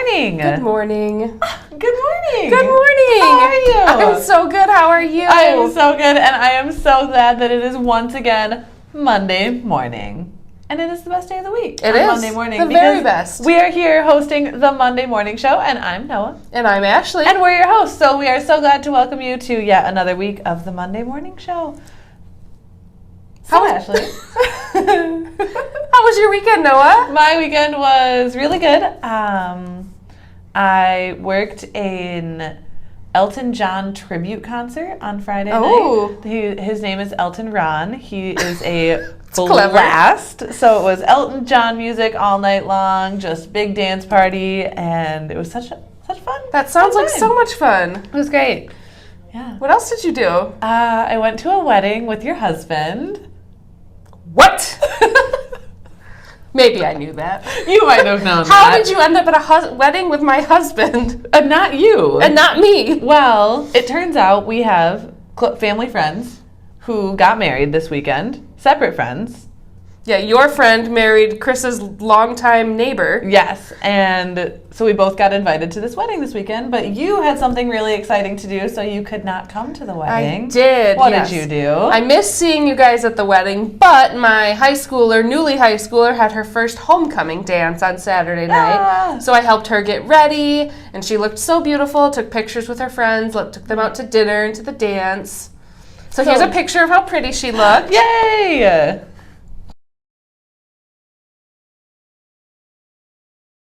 morning. Good morning. Good morning. Good morning. How are you? I'm so good. How are you? I am so good, and I am so glad that it is once again Monday morning. And it is the best day of the week. It is. Monday morning. The very best. We are here hosting the Monday Morning Show, and I'm Noah. And I'm Ashley. And we're your hosts, so we are so glad to welcome you to yet another week of the Monday Morning Show. So, Ashley. How was your weekend, Noah? My weekend was really good. I worked an Elton John tribute concert on Friday night. His name is Elton Ron. He is a blast. So it was Elton John music all night long, just big dance party, and it was such fun. That sounds like so much fun. It was great. Yeah. What else did you do? I went to a wedding with your husband. What? Maybe I knew that. You might have known How did you end up at a wedding with my husband? Not you. And not me. Well, it turns out we have family friends who got married this weekend. Separate friends. Yeah, your friend married Chris's longtime neighbor. Yes, and so we both got invited to this wedding this weekend, but you had something really exciting to do, so you could not come to the wedding. I did, What yes. did you do? I missed seeing you guys at the wedding, but my newly high schooler, had her first homecoming dance on Saturday night. So I helped her get ready, and she looked so beautiful, took pictures with her friends, took them out to dinner and to the dance. So here's a picture of how pretty she looked. Yay!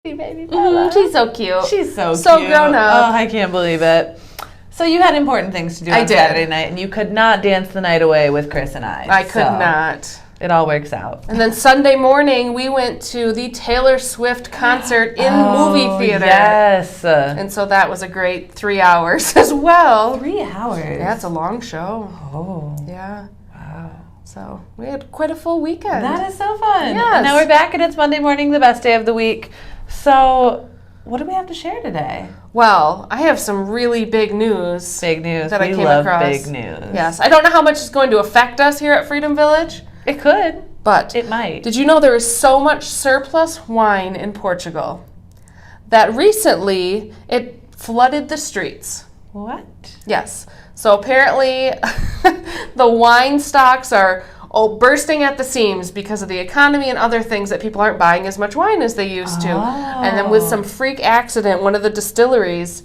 Baby Bella. She's so cute. She's so cute. Grown up. Oh, I can't believe it. So you had important things to do on Saturday night, and you could not dance the night away with Chris and I. I could not. It all works out. And then Sunday morning, we went to the Taylor Swift concert in movie theater. Yes. And so that was a great 3 hours as well. 3 hours? Yeah, it's a long show. Oh. Yeah. Wow. So we had quite a full weekend. That is so fun. Yes. And now we're back, and it's Monday morning, the best day of the week. So what do we have to share today? Well, I have some really big news. Big news. That I came love across. Big news. Yes. I don't know how much it's going to affect us here at Freedom Village. It could. But it might. Did you know there is so much surplus wine in Portugal that recently it flooded the streets? What? Yes. So apparently the wine stocks are bursting at the seams because of the economy and other things that people aren't buying as much wine as they used to. And then with some freak accident, one of the distilleries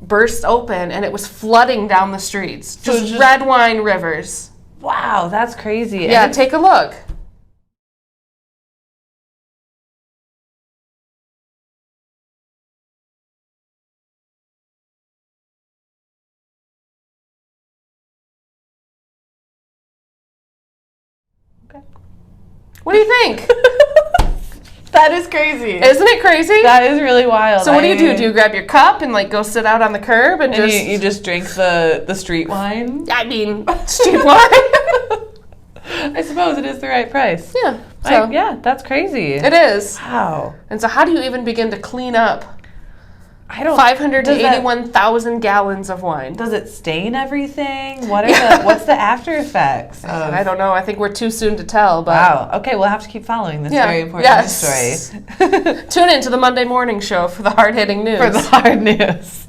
burst open and it was flooding down the streets. Just red wine rivers. Wow, that's crazy. Yeah, take a look. Okay. What do you think? That is crazy. Isn't it crazy? That is really wild. So what do you do? Do you grab your cup and go sit out on the curb and just... you just drink the street wine? I mean, street wine. I suppose it is the right price. Yeah. So yeah, that's crazy. It is. Wow. And so how do you even begin to clean up 81,000 gallons of wine? Does it stain everything? What's the after effects? I don't know. I think we're too soon to tell. But wow. Okay, we'll have to keep following this very important story. Tune in to the Monday Morning Show for the hard-hitting news. For the hard news.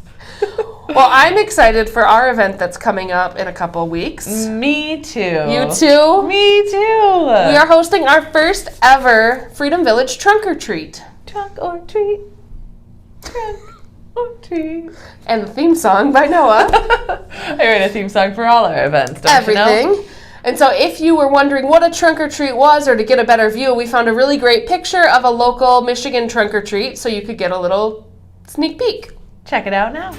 Well, I'm excited for our event that's coming up in a couple weeks. Me too. You too? Me too. We are hosting our first ever Freedom Village Trunk or Treat. Trunk or treat. Trunk or treat. And the theme song by Noah. I write a theme song for all our events, don't you know? Everything. And so if you were wondering what a trunk or treat was, or to get a better view, we found a really great picture of a local Michigan trunk or treat so you could get a little sneak peek. Check it out now.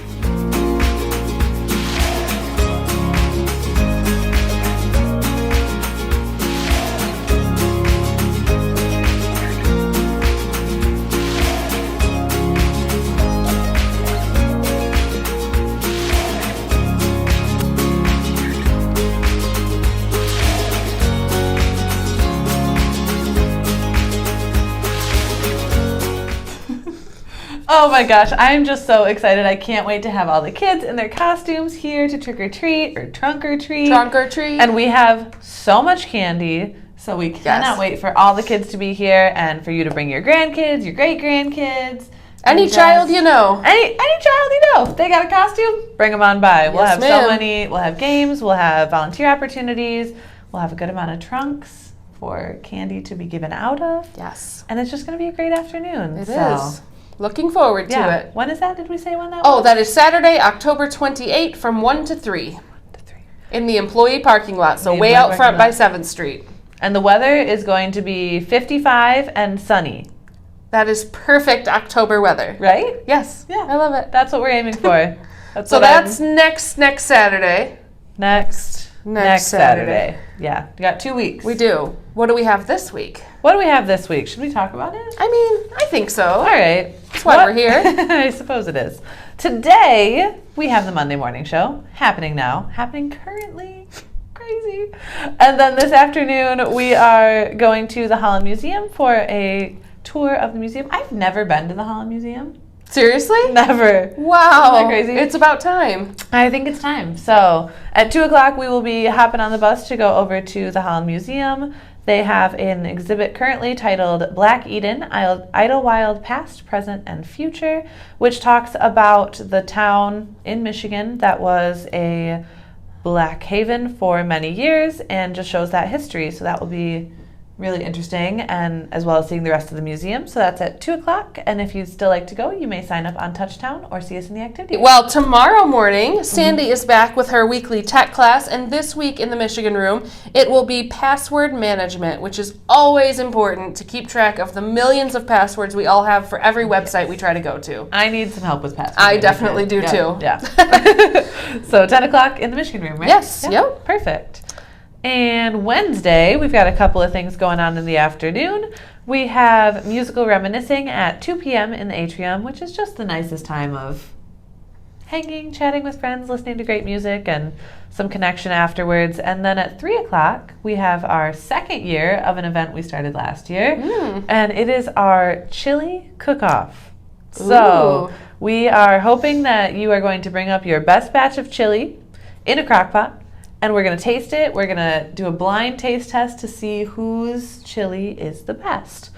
Oh my gosh, I'm just so excited. I can't wait to have all the kids in their costumes here to trick or treat or trunk or treat. Trunk or treat. And we have so much candy, so we cannot wait for all the kids to be here and for you to bring your grandkids, your great grandkids. Any child you know. Any child you know. If they got a costume, bring them on by. We'll have we'll have games, we'll have volunteer opportunities, we'll have a good amount of trunks for candy to be given out of. Yes. And it's just going to be a great afternoon. It is. Looking forward to it. When is that? Did we say when that was? Oh, that is Saturday, October 28th from 1 to 3. In the employee parking lot, so way out front by 7th Street. And the weather is going to be 55 and sunny. That is perfect October weather. Right? Yes. Yeah. I love it. That's what we're aiming for. So that's next Saturday. Next Saturday. Yeah. We got 2 weeks. We do. What do we have this week? What do we have this week? Should we talk about it? I mean, I think so. All right. That's why we're here. I suppose it is. Today, we have the Monday morning show happening currently. Crazy. And then this afternoon, we are going to the Holland Museum for a tour of the museum. I've never been to the Holland Museum. Seriously? Never. Wow. Isn't that crazy? It's about time. I think it's time. So at 2 o'clock, we will be hopping on the bus to go over to the Holland Museum. They have an exhibit currently titled Black Eden, Idlewild Past, Present, and Future, which talks about the town in Michigan that was a Black haven for many years and just shows that history. So that will be really interesting, and as well as seeing the rest of the museum. So that's at 2 o'clock. And if you'd still like to go, you may sign up on Touchtown or see us in the activity. Well, tomorrow morning, Sandy is back with her weekly tech class. And this week in the Michigan room, it will be password management, which is always important to keep track of the millions of passwords we all have for every website we try to go to. I need some help with passwords. I definitely do too. Yeah. So 10 o'clock in the Michigan room, right? Yes. Yeah. Yep. Perfect. And Wednesday, we've got a couple of things going on in the afternoon. We have musical reminiscing at 2 p.m. in the atrium, which is just the nicest time of hanging, chatting with friends, listening to great music, and some connection afterwards. And then at 3 o'clock, we have our second year of an event we started last year, and it is our chili cook-off. So we are hoping that you are going to bring up your best batch of chili in a crock pot. And we're going to taste it. We're going to do a blind taste test to see whose chili is the best.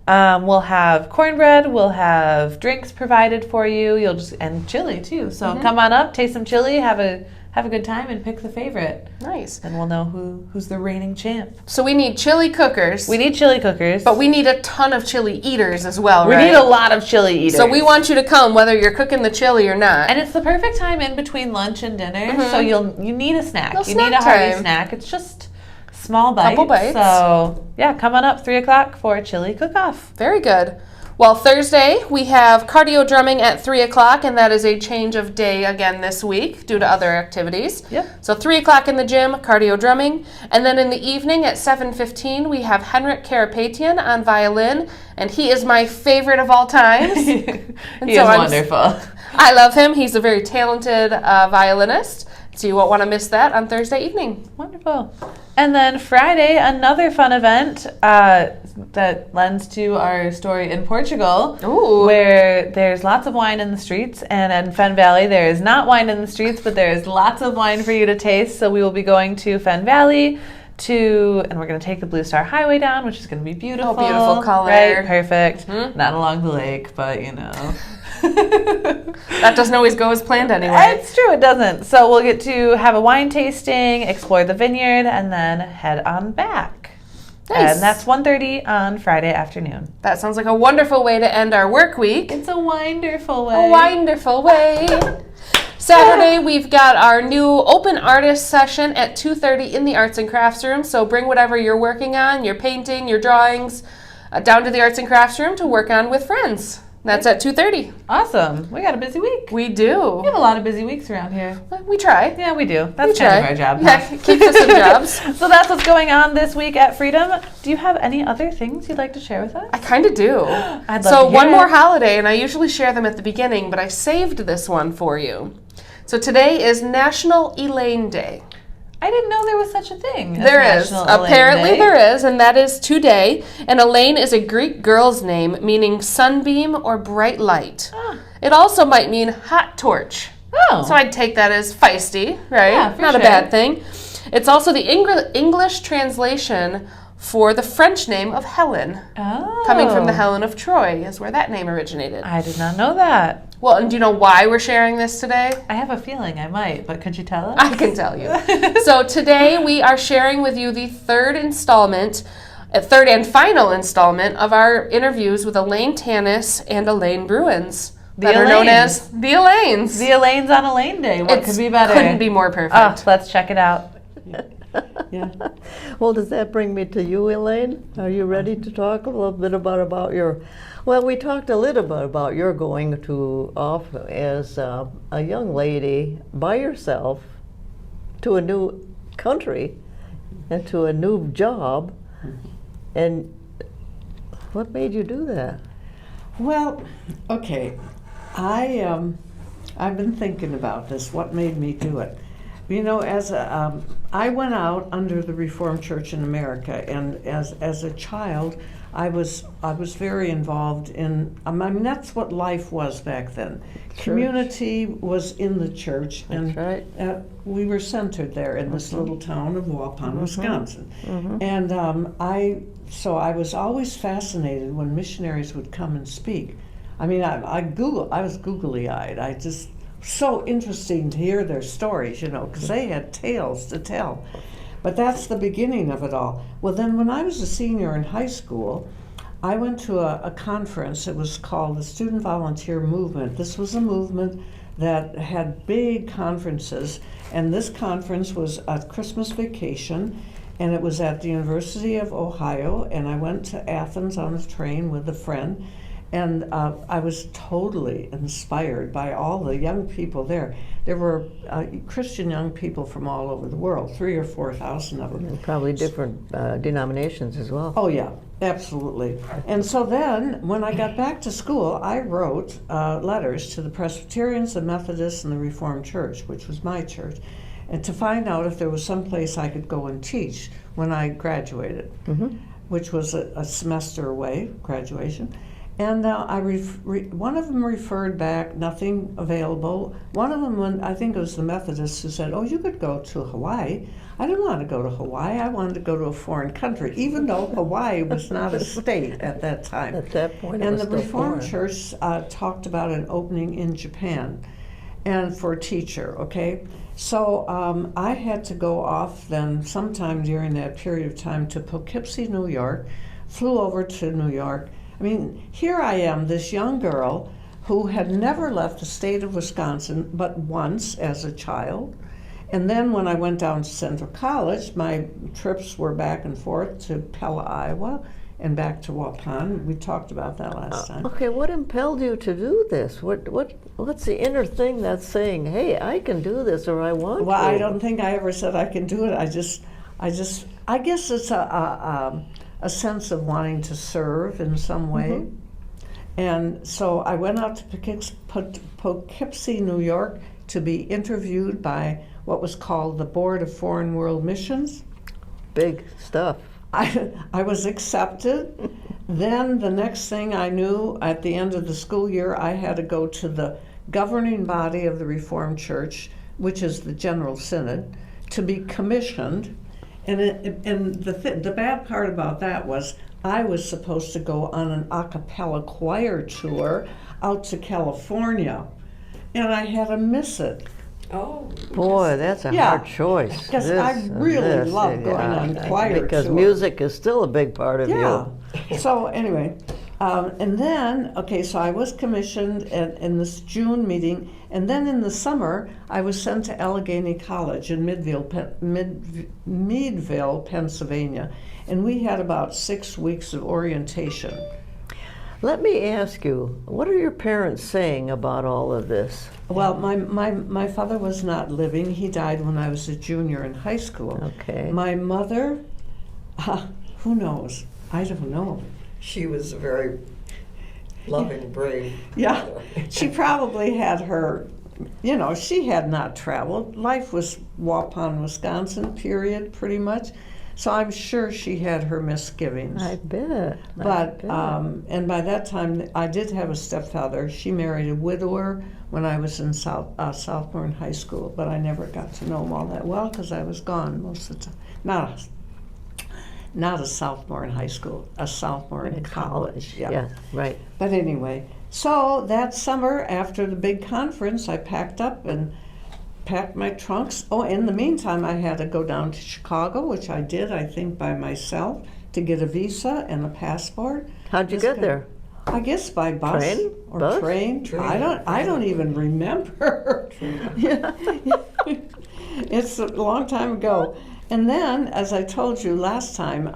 We'll have cornbread. We'll have drinks provided for you. And chili too. So come on up, taste some chili, have a good time, and pick the favorite. Nice. And we'll know who's the reigning champ. So we need chili cookers. We need chili cookers. But we need a ton of chili eaters as well, right? We need a lot of chili eaters. So we want you to come whether you're cooking the chili or not. And it's the perfect time in between lunch and dinner. So you need a snack. You need a hearty snack. It's just small bites. Couple bites. So yeah, come on up 3 o'clock for a chili cook-off. Very good. Well, Thursday, we have cardio drumming at 3 o'clock, and that is a change of day again this week due to other activities. Yep. So 3 o'clock in the gym, cardio drumming. And then in the evening at 7:15, we have Henrik Karapetian on violin, and he is my favorite of all times. He is wonderful. I love him. He's a very talented violinist. So you won't want to miss that on Thursday evening. Wonderful. And then Friday, another fun event that lends to our story in Portugal, where there's lots of wine in the streets. And in Fen Valley, there is not wine in the streets, but there is lots of wine for you to taste. So we will be going to Fen Valley and we're going to take the Blue Star Highway down, which is going to be beautiful. Oh, beautiful color. Right, perfect. Not along the lake, but you know. That doesn't always go as planned anyway. It's true, it doesn't. So we'll get to have a wine tasting, explore the vineyard, and then head on back. Nice. And that's 1:30 on Friday afternoon. That sounds like a wonderful way to end our work week. It's a wonderful way. A wonderful way. Saturday, we've got our new open artist session at 2:30 in the Arts and Crafts room. So bring whatever you're working on, your painting, your drawings, down to the Arts and Crafts room to work on with friends. That's at 2:30. Awesome. We got a busy week. We do. We have a lot of busy weeks around here. We try. Yeah, we do. That's kind of our job. Yeah, keeps us in jobs. So that's what's going on this week at Freedom. Do you have any other things you'd like to share with us? I kind of do. I'd love so to hear one more it. holiday, and I usually share them at the beginning, but I saved this one for you. So today is National Elaine Day. I didn't know there was such a thing. There is. Apparently there is, and that is today. And Elaine is a Greek girl's name meaning sunbeam or bright light. Ah. It also might mean hot torch. Oh. So I'd take that as feisty, right? Yeah, for Not sure. a bad thing. It's also the English translation for the French name of Helen. Oh. Coming from the Helen of Troy is where that name originated. I did not know that. Well, and do you know why we're sharing this today? I have a feeling I might, but could you tell us? I can tell you. So today we are sharing with you the third and final installment of our interviews with Elaine Tanis and Elaine Bruins. That are known as the Elaines. The Elaines on Elaine Day. What could be better? Couldn't be more perfect. Oh, let's check it out. Yeah. Well, does that bring me to you, Elaine? Are you ready to talk a little bit about your... Well, we talked a little bit about your going to off as a young lady by yourself to a new country and to a new job. And what made you do that? Well, okay. I've been thinking about this. What made me do it? You know, I went out under the Reformed Church in America, and as a child, I was very involved in. I mean, that's what life was back then. Church. Community was in the church, and right. We were centered there in this little town of Waupun, Wisconsin, and So I was always fascinated when missionaries would come and speak. I mean, I was googly-eyed. I just, so interesting to hear their stories, you know, because they had tales to tell. But that's the beginning of it all. Well, then when I was a senior in high school, I went to a conference. It was called the Student Volunteer Movement. This was a movement that had big conferences, and this conference was at Christmas vacation, and it was at the University of Ohio, and I went to Athens on a train with a friend, and I was totally inspired by all the young people there. There were Christian young people from all over the world, 3,000 or 4,000 of them. And probably different denominations as well. Oh yeah, absolutely. And so then, when I got back to school, I wrote letters to the Presbyterians, the Methodists, and the Reformed Church, which was my church, and to find out if there was some place I could go and teach when I graduated, which was a semester away, graduation. And one of them referred back, nothing available. One of them, I think it was the Methodists, who said, oh, you could go to Hawaii. I didn't want to go to Hawaii. I wanted to go to a foreign country, even though Hawaii was not a state at that time. At that point, and the Reformed Church talked about an opening in Japan, and for a teacher, okay? So I had to go off then sometime during that period of time to Poughkeepsie, New York, flew over to New York. I mean, here I am, this young girl who had never left the state of Wisconsin but once as a child. And then when I went down to Central College, my trips were back and forth to Pella, Iowa, and back to Waupun. We talked about that last time. Okay, what impelled you to do this? What's the inner thing that's saying, hey, I can do this, or I want to? Well, I don't think I ever said I can do it. I guess it's a sense of wanting to serve in some way. And so I went out to Poughkeepsie, New York, to be interviewed by what was called the Board of Foreign World Missions. Big stuff. I was accepted. Then the next thing I knew, at the end of the school year, I had to go to the governing body of the Reformed Church, which is the General Synod, to be commissioned. And the bad part about that was I was supposed to go on an a cappella choir tour out to California, and I had to miss it. Oh, boy, that's a hard choice. Because I really love going on choir because tour. Music is still a big part of you. So anyway, and then, okay, so I was commissioned in this June meeting, and then in the summer, I was sent to Allegheny College in Meadville, Pennsylvania, and we had about 6 weeks of orientation. Let me ask you, what are your parents saying about all of this? Well, my father was not living. He died when I was a junior in high school. Okay. My mother, who knows? I don't know. She was a very loving, brave Yeah, mother. she probably had her, you know, she had not traveled. Life was Waupun, Wisconsin, period, pretty much. So I'm sure she had her misgivings. I bet. But, and by that time, I did have a stepfather. She married a widower when I was in Southbourne High School, but I never got to know him all that well because I was gone most of the time. not a sophomore in high school, a sophomore in college. Yeah, right. But anyway, so that summer after the big conference, I packed up and packed my trunks. Oh, in the meantime, I had to go down to Chicago, which I did, I think, by myself, to get a visa and a passport. How'd you get there? I guess by bus Train? or Bus? train. I don't even remember. It's a long time ago. And then, as I told you last time,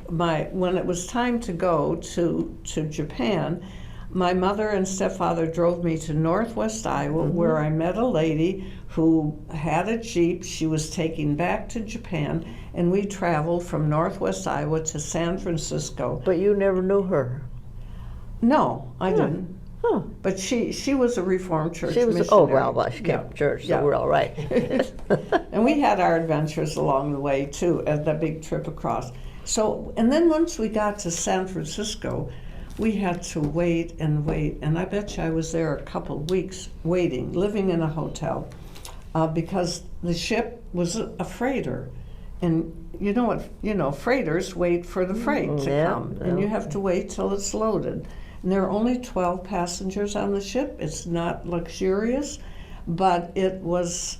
when it was time to go to Japan, my mother and stepfather drove me to Northwest Iowa, where I met a lady who had a Jeep she was taking back to Japan, and we traveled from Northwest Iowa to San Francisco. But you never knew her. No, I didn't. Huh. But she was a Reformed church She was, missionary. she came to church, so we're all right. And we had our adventures along the way, too, at the big trip across. So, and then once we got to San Francisco, we had to wait and wait. And I bet you I was there a couple of weeks waiting, living in a hotel, because the ship was a freighter. And you know what, freighters wait for the freight to come. And you have to wait till it's loaded. And there are only 12 passengers on the ship. It's not luxurious, but it was,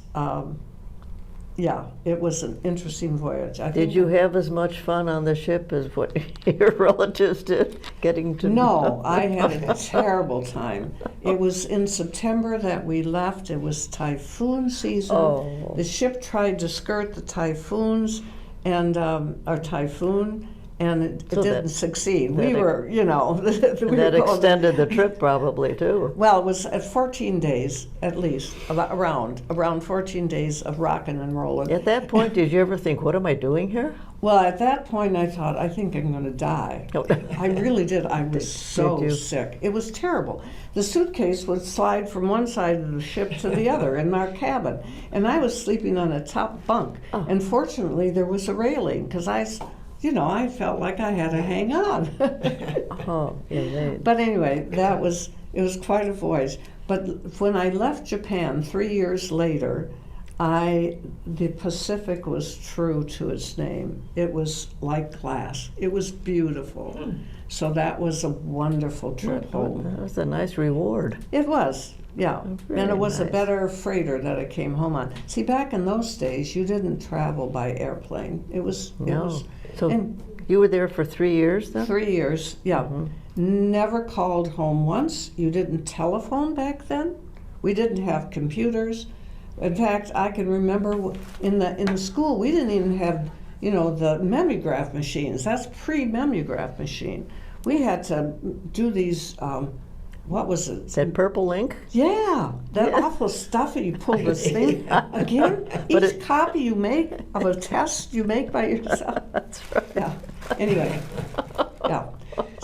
it was an interesting voyage. Did you have as much fun on the ship as what your relatives did, getting to No, I had a terrible time. It was in September that we left. It was typhoon season. Oh. The ship tried to skirt the typhoons and our typhoon, and it didn't succeed. We were, that extended the trip probably too. Well, it was at 14 days at least, around 14 days of rocking and rolling. At that point, did you ever think, what am I doing here? Well, at that point, I thought, I think I'm going to die. I really did. I was so sick. It was terrible. The suitcase would slide from one side of the ship to the other in our cabin, and I was sleeping on a top bunk. Oh. And fortunately, there was a railing because I felt like I had to hang on. But anyway, it was quite a voyage. But when I left Japan 3 years later, the Pacific was true to its name. It was like glass. It was beautiful. So that was a wonderful trip home. That was a nice reward. It was, yeah. Very And it was a nice. better freighter that I came home on. See, back in those days, you didn't travel by airplane. So and you were there for 3 years then? 3 years, yeah. Never called home once. You didn't telephone back then. We didn't have computers. In fact, I can remember in the school we didn't even have, the mimeograph machines. That's pre-mimeograph machine. We had to do these. What was it? That purple ink? Yeah, that awful stuff that you pull this thing again. Each copy you make of a test you make by yourself. That's right. Yeah. Anyway, yeah.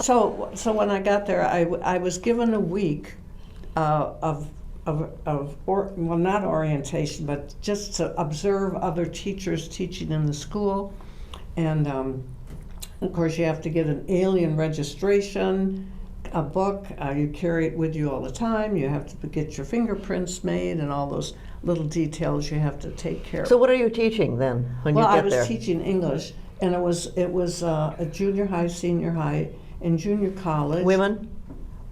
So when I got there, I was given a week not orientation, but just to observe other teachers teaching in the school, and of course you have to get an alien registration. A book, you carry it with you all the time. You have to get your fingerprints made and all those little details you have to take care of. So what are you teaching then when you get there? Well, I was teaching English, and it was a junior high, senior high, and junior college. Women?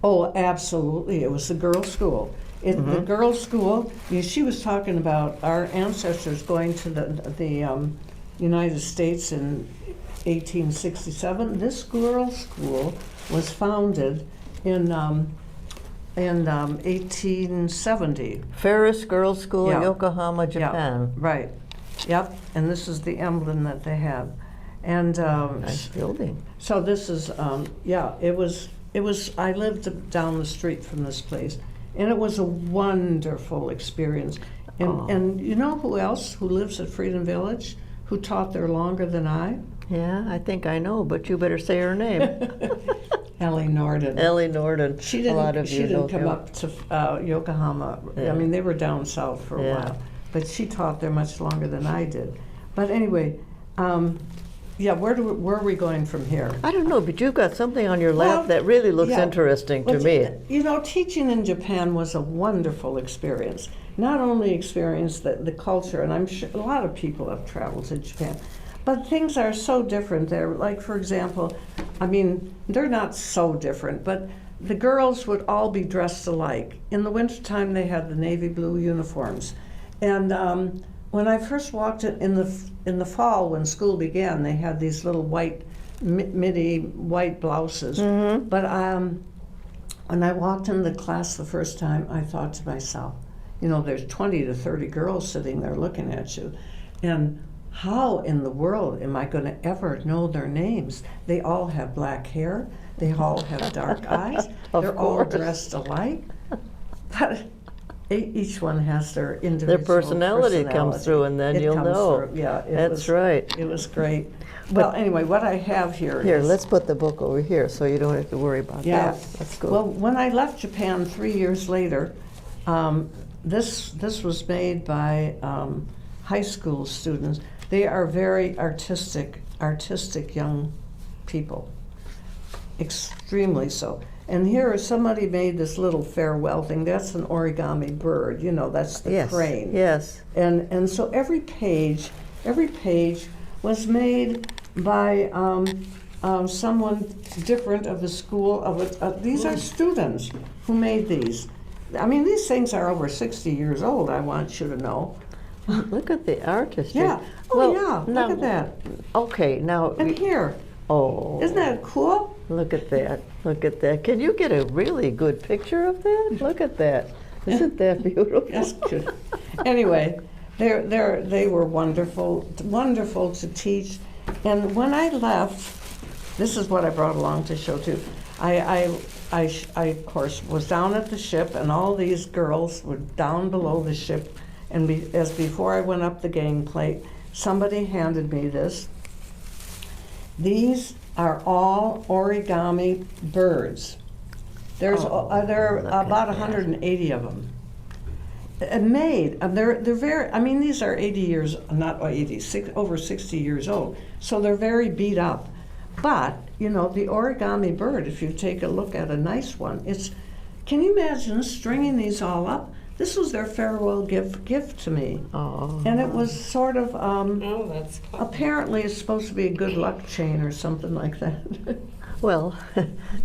Oh, absolutely. It was the girls' school. The girls' school, she was talking about our ancestors going to the United States in 1867. This girls' school was founded in 1870. Ferris Girls' School in Yeah. Yokohama, Japan. Yeah, right. Yep. And this is the emblem that they have. And Nice building. so this is it was I lived down the street from this place, and it was a wonderful experience. And you know who else who lives at Freedom Village who taught there longer than I? Yeah, I think I know, but you better say her name. Ellie Norden. Ellie Norden. She A lot of didn't. She you didn't come know. up to Yokohama. Yeah. I mean, they were down south for a Yeah. while, but she taught there much longer than I did. But anyway, where are we going from here? I don't know, but you've got something on your lap Well, that really looks yeah. interesting to Well, me. Teaching in Japan was a wonderful experience. Not only experience the culture, and I'm sure a lot of people have traveled to Japan, but things are so different there. Like, for example, I mean, they're not so different, but the girls would all be dressed alike. In the wintertime, they had the navy blue uniforms. And when I first walked in the fall, when school began, they had these little white, midi white blouses. But when I walked in the class the first time, I thought to myself, you know, there's 20 to 30 girls sitting there looking at you. And how in the world am I going to ever know their names? They all have black hair. They all have dark eyes. They're all dressed alike. But each one has their individual personality comes through, and then you'll know. Through. Yeah, that's right. It was great. Well, anyway, what I have here Here, is, let's put the book over here so you don't have to worry about yeah. that. That's good. Well, when I left Japan 3 years later, this was made by high school students. They are very artistic young people, extremely so. And here, somebody made this little farewell thing. That's an origami bird. You know, that's the crane. Yes. And so every page was made by someone different of the school. These are students who made these. I mean, these things are over 60 years old, I want you to know. Look at the artistry. Yeah. Oh, yeah. Look at that. Okay, now. And here. Oh. Isn't that cool? Look at that. Look at that. Can you get a really good picture of that? Look at that. Isn't that beautiful? Yes, good. Anyway, they were wonderful to teach. And when I left, this is what I brought along to show too. I of course was down at the ship, and all these girls were down below the ship. And as before I went up the gangplank, somebody handed me this. These are all origami birds. There are about 180 of them. Made. They're very. I mean, these are 80 years, not 80, over 60 years old. So they're very beat up. But you know, the origami bird. If you take a look at a nice one, it's. Can you imagine stringing these all up? This was their farewell gift to me. Oh. And it was sort of, That's clever. apparently it's supposed to be a good luck chain or something like that. Well,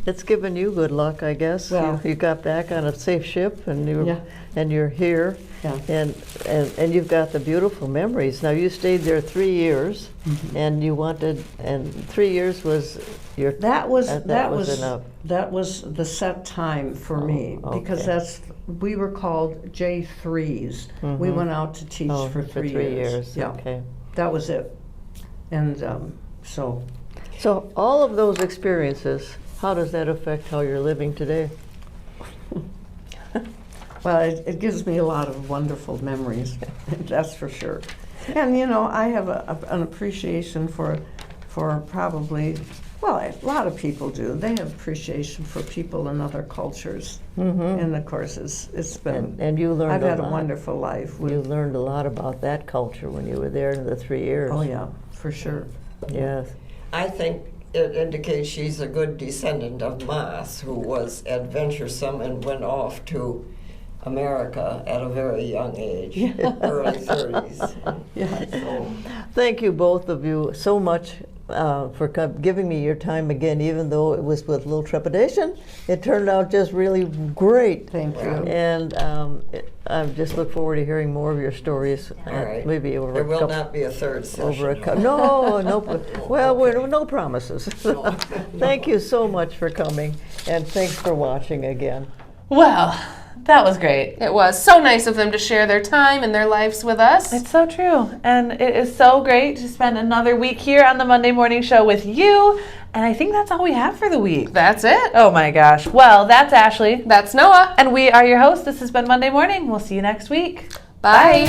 it's given you good luck, I guess. Well, you got back on a safe ship, and you're here, Yeah. and you've got the beautiful memories. Now, you stayed there 3 years, and you wanted, and 3 years was your. That was enough. That was the set time for me, because okay. we were called J3s. We went out to teach for 3 years. Yeah, okay. that was it. And so. So all of those experiences, how does that affect how you're living today? Well, it gives me a lot of wonderful memories, that's for sure. And you know, I have an appreciation for probably, well, a lot of people do. They have appreciation for people in other cultures. And of course, it's been, and you learned I've had a lot. wonderful life. You learned a lot about that culture when you were there in the 3 years. Oh yeah, for sure. Yes. I think it indicates she's a good descendant of Mas, who was adventuresome and went off to America at a very young age, early 30s. Yeah. So, Thank you, both of you, so much for giving me your time again, even though it was with a little trepidation. It turned out just really great. Thank you. And I just look forward to hearing more of your stories. all right. Maybe over there a will couple. not be a third session. Over a couple. No. Well, we're no promises. Thank you so much for coming, and thanks for watching again. Well, that was great. It was so nice of them to share their time and their lives with us. It's so true. And it is so great to spend another week here on the Monday Morning Show with you. And I think that's all we have for the week. That's it. Oh my gosh. Well, that's Ashley. That's Noah. And we are your hosts. This has been Monday Morning. We'll see you next week. Bye.